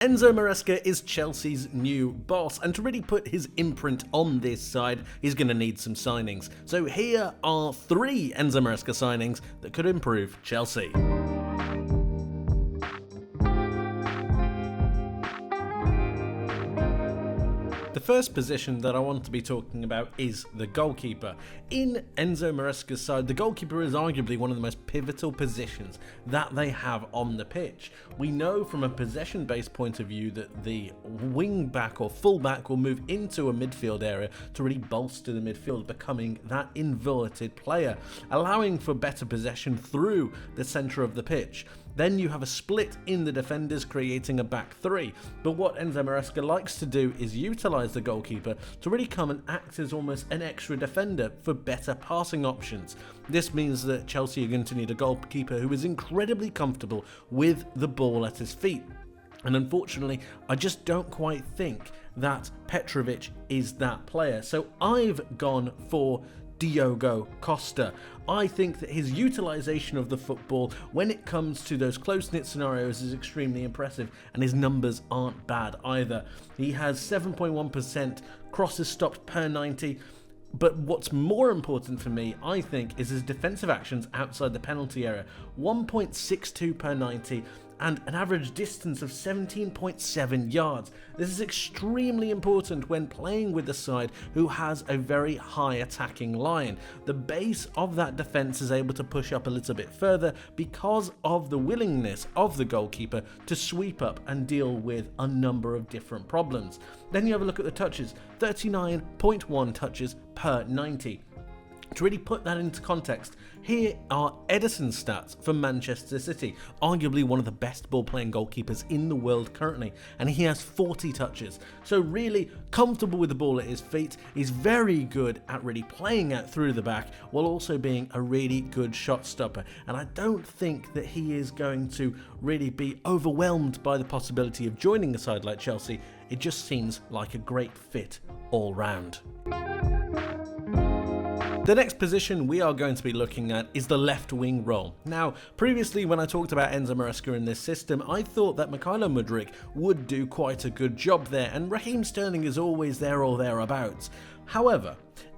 Enzo Maresca is Chelsea's new boss, and to really put his imprint on this side, he's going to need some signings. So here are 3 Enzo Maresca signings that could improve Chelsea. The first position that I want to be talking about is the goalkeeper. In Enzo Maresca's side, the goalkeeper is arguably one of the most pivotal positions that they have on the pitch. We know from a possession-based point of view that the wing-back or full-back will move into a midfield area to really bolster the midfield, becoming that inverted player, allowing for better possession through the centre of the pitch. Then you have a split in the defenders, creating a back 3. But what Enzo Maresca likes to do is utilise the goalkeeper to really come and act as almost an extra defender for better passing options. This means that Chelsea are going to need a goalkeeper who is incredibly comfortable with the ball at his feet. And unfortunately, I just don't quite think that Petrovic is that player. So I've gone for Diogo Costa. I think that his utilisation of the football when it comes to those close-knit scenarios is extremely impressive, and his numbers aren't bad either. He has 7.1% crosses stopped per 90, but what's more important for me, I think, is his defensive actions outside the penalty area. 1.62 per 90 and an average distance of 17.7 yards. This is extremely important when playing with a side who has a very high attacking line. The base of that defence is able to push up a little bit further because of the willingness of the goalkeeper to sweep up and deal with a number of different problems. Then you have a look at the touches, 39.1 touches per 90. To really put that into context, here are Ederson's stats for Manchester City, arguably one of the best ball-playing goalkeepers in the world currently, and he has 40 touches. So really comfortable with the ball at his feet, he's very good at really playing out through the back, while also being a really good shot stopper. And I don't think that he is going to really be overwhelmed by the possibility of joining a side like Chelsea. It just seems like a great fit all round. The next position we are going to be looking at is the left wing role. Now, previously when I talked about Enzo Maresca in this system, I thought that Mykhailo Mudryk would do quite a good job there, and Raheem Sterling is always there or thereabouts. However,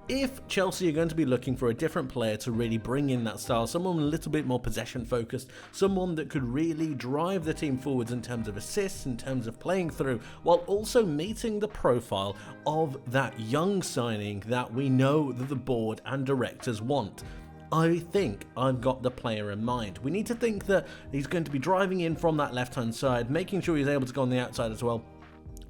if Chelsea are going to be looking for a different player to really bring in that style, someone a little bit more possession focused, someone that could really drive the team forwards in terms of assists, in terms of playing through, while also meeting the profile of that young signing that we know that the board and directors want, I think I've got the player in mind. We need to think that he's going to be driving in from that left-hand side, making sure he's able to go on the outside as well,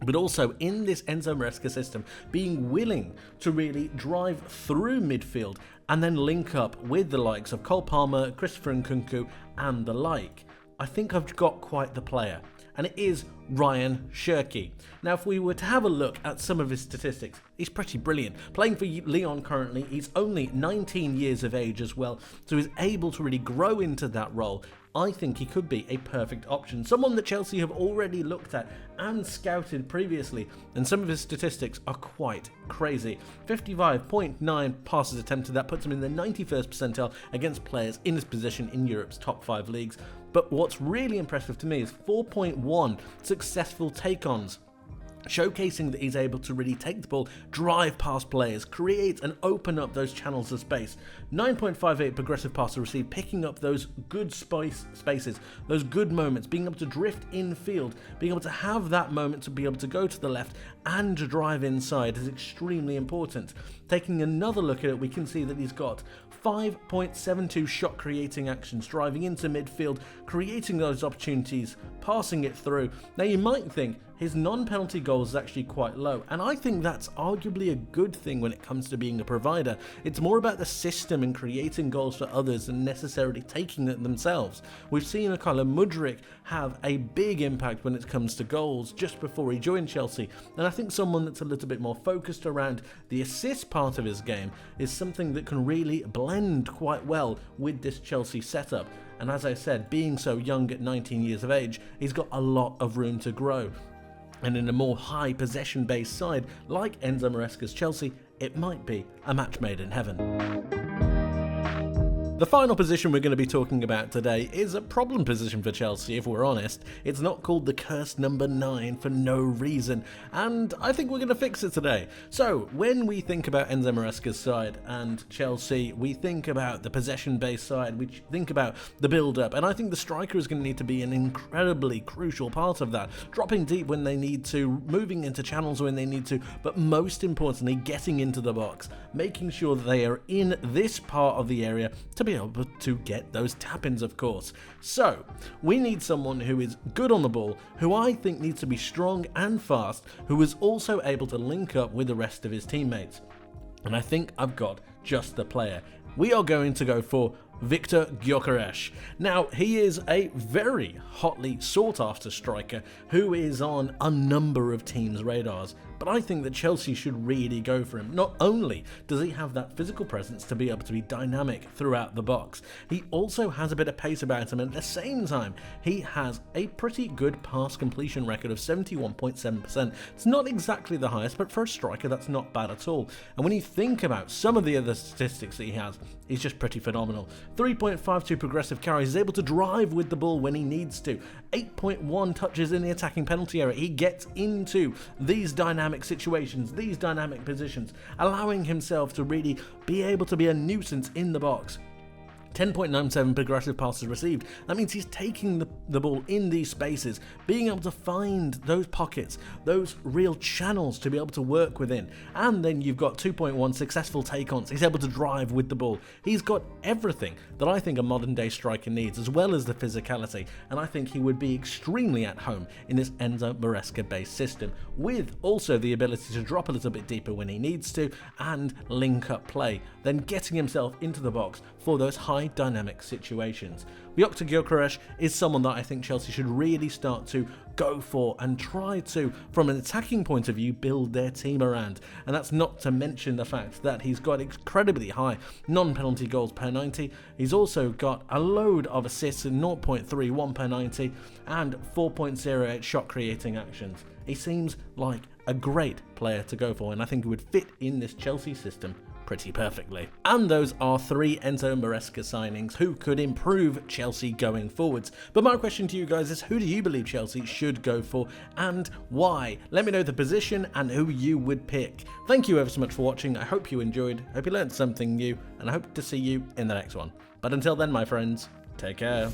but also in this Enzo Maresca system, being willing to really drive through midfield and then link up with the likes of Cole Palmer, Christopher Nkunku and the like. I think I've got quite the player, and it is Ryan Cherki. Now, if we were to have a look at some of his statistics, he's pretty brilliant. Playing for Lyon currently, he's only 19 years of age as well, so he's able to really grow into that role. I think he could be a perfect option, someone that Chelsea have already looked at and scouted previously, and some of his statistics are quite crazy. 55.9 passes attempted, that puts him in the 91st percentile against players in his position in Europe's top 5 leagues. But what's really impressive to me is 4.1 successful take-ons, showcasing that he's able to really take the ball, drive past players, create and open up those channels of space. 9.58 progressive passes received, picking up those good spaces, those good moments, being able to drift infield, being able to have that moment to be able to go to the left and to drive inside is extremely important. Taking another look at it, we can see that he's got 5.72 shot creating actions, driving into midfield, creating those opportunities, passing it through. Now you might think his non-penalty goals is actually quite low, and I think that's arguably a good thing when it comes to being a provider. It's more about the system and creating goals for others than necessarily taking it themselves. We've seen Mykhailo Mudryk have a big impact when it comes to goals just before he joined Chelsea, and I think someone that's a little bit more focused around the assist part of his game is something that can really blend quite well with this Chelsea setup. And as I said, being so young at 19 years of age, he's got a lot of room to grow. And in a more high possession-based side like Enzo Maresca's Chelsea, it might be a match made in heaven. The final position we're going to be talking about today is a problem position for Chelsea, if we're honest. It's not called the cursed number 9 for no reason, and I think we're going to fix it today. So, when we think about Enzo Maresca's side and Chelsea, we think about the possession-based side, we think about the build-up, and I think the striker is going to need to be an incredibly crucial part of that. Dropping deep when they need to, moving into channels when they need to, but most importantly, getting into the box, making sure that they are in this part of the area to be able to get those tap-ins, of course. So, we need someone who is good on the ball, who I think needs to be strong and fast, who is also able to link up with the rest of his teammates. And I think I've got just the player. We are going to go for Viktor Gyökeres. Now, he is a very hotly sought-after striker who is on a number of teams' radars, but I think that Chelsea should really go for him. Not only does he have that physical presence to be able to be dynamic throughout the box, he also has a bit of pace about him, and at the same time, he has a pretty good pass completion record of 71.7%. It's not exactly the highest, but for a striker, that's not bad at all. And when you think about some of the other statistics that he has, he's just pretty phenomenal. 3.52 progressive carries, he's able to drive with the ball when he needs to. 8.1 touches in the attacking penalty area. He gets into these dynamic situations, these dynamic positions, allowing himself to really be able to be a nuisance in the box. 10.97 progressive passes received. That means he's taking the ball in these spaces, being able to find those pockets, those real channels to be able to work within. And then you've got 2.1 successful take-ons. He's able to drive with the ball. He's got everything that I think a modern day striker needs, as well as the physicality. And I think he would be extremely at home in this Enzo Maresca based system, with also the ability to drop a little bit deeper when he needs to and link up play, then getting himself into the box for those high dynamic situations. Viktor Gyökeres is someone that I think Chelsea should really start to go for and try to, from an attacking point of view, build their team around. And that's not to mention the fact that he's got incredibly high non-penalty goals per 90. He's also got a load of assists in 0.31 per 90 and 4.08 shot creating actions. He seems like a great player to go for, and I think he would fit in this Chelsea system pretty perfectly. And those are 3 Enzo Maresca signings who could improve Chelsea going forwards. But my question to you guys is, who do you believe Chelsea should go for and why? Let me know the position and who you would pick. Thank you ever so much for watching. I hope you enjoyed, hope you learned something new, and I hope to see you in the next one. But until then, my friends, take care.